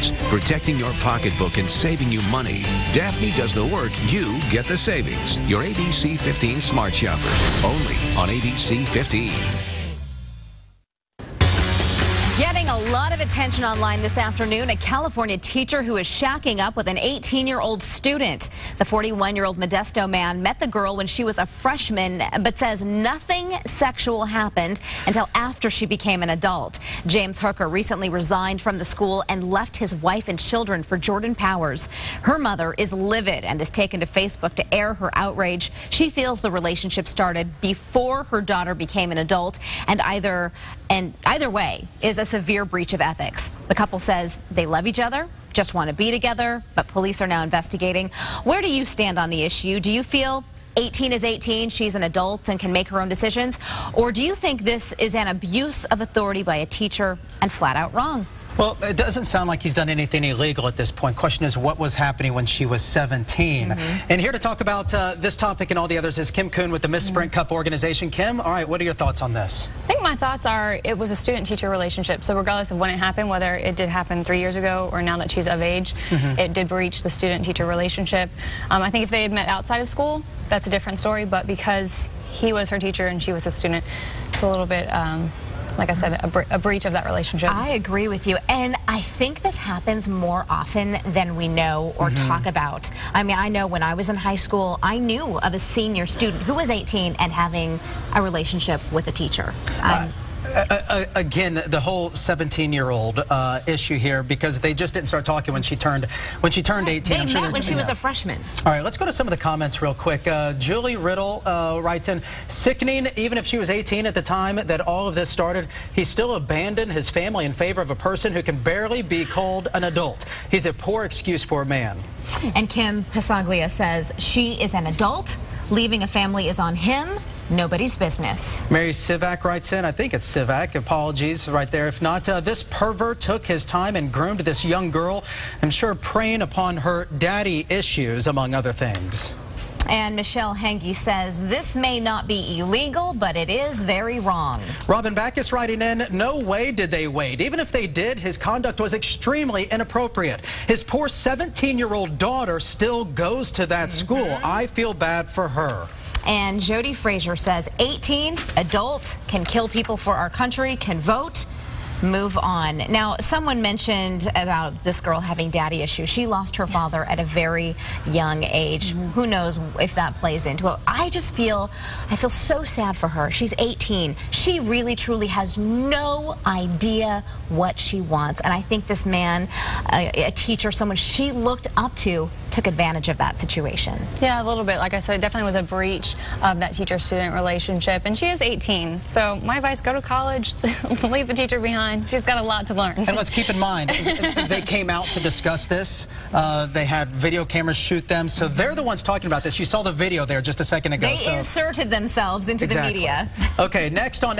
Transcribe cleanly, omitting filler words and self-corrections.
Protecting your pocketbook and saving you money. Daphne does the work, you get the savings. Your ABC 15 Smart Shopper. Only on ABC 15. Getting a lot of attention online this afternoon, a California teacher who is shacking up with an 18-year-old student. The 41-year-old Modesto man met the girl when she was a freshman, but says nothing sexual happened until after she became an adult. James Hooker recently resigned from the school and left his wife and children for Jordan Powers. Her mother is livid and has taken to Facebook to air her outrage. She feels the relationship started before her daughter became an adult, and either way is a severe breach of ethics. The couple says they love each other, just want to be together, but police are now investigating. Where do you stand on the issue? Do you feel 18 is 18, she's an adult and can make her own decisions? Or do you think this is an abuse of authority by a teacher and flat out wrong? Well, it doesn't sound like he's done anything illegal at this point. Question is, what was happening when she was 17? And here to talk about this topic and all the others is Kim Kuhn with the Miss Sprint Cup organization. Kim, all right, what are your thoughts on this? I think my thoughts are it was a student-teacher relationship. So regardless of when it happened, whether it did happen 3 years ago or now that she's of age, it did breach the student-teacher relationship. I think if they had met outside of school, that's a different story. But because he was her teacher and she was a student, it's a little bit... like I said, a breach of that relationship. I agree with you. And I think this happens more often than we know or talk about. I mean, I know when I was in high school, I knew of a senior student who was 18 and having a relationship with a teacher. Again, the whole 17-year-old issue here, because they just didn't start talking when she turned 18. They met when she was a freshman. All right, let's go to some of the comments real quick. Julie Riddle writes in, sickening, even if she was 18 at the time that all of this started, he still abandoned his family in favor of a person who can barely be called an adult. He's a poor excuse for a man. And Kim Pasaglia says she is an adult. Leaving a family is on him. Nobody's business. Mary Sivak writes in, I think it's Sivak, apologies right there. If not, this pervert took his time and groomed this young girl, I'm sure preying upon her daddy issues, among other things. And Michelle Henge says this may not be illegal, but it is very wrong. Robin Backus writing in, no way did they wait. Even if they did, his conduct was extremely inappropriate. His poor 17-year-old daughter still goes to that school. I feel bad for her. And Jody Frazier says 18, adult, can kill people for our country, can vote. Move on. Now, someone mentioned about this girl having daddy issues. She lost her father at a very young age. Who knows if that plays into it. I feel so sad for her. She's 18. She really, truly has no idea what she wants. And I think this man, a teacher, someone she looked up to, took advantage of that situation. Yeah, a little bit. Like I said, it definitely was a breach of that teacher-student relationship. And she is 18. So my advice, go to college, leave the teacher behind. She's got a lot to learn. And let's keep in mind, they came out to discuss this. They had video cameras shoot them. So they're the ones talking about this. You saw the video there just a second ago. They inserted themselves into the media. Okay, next on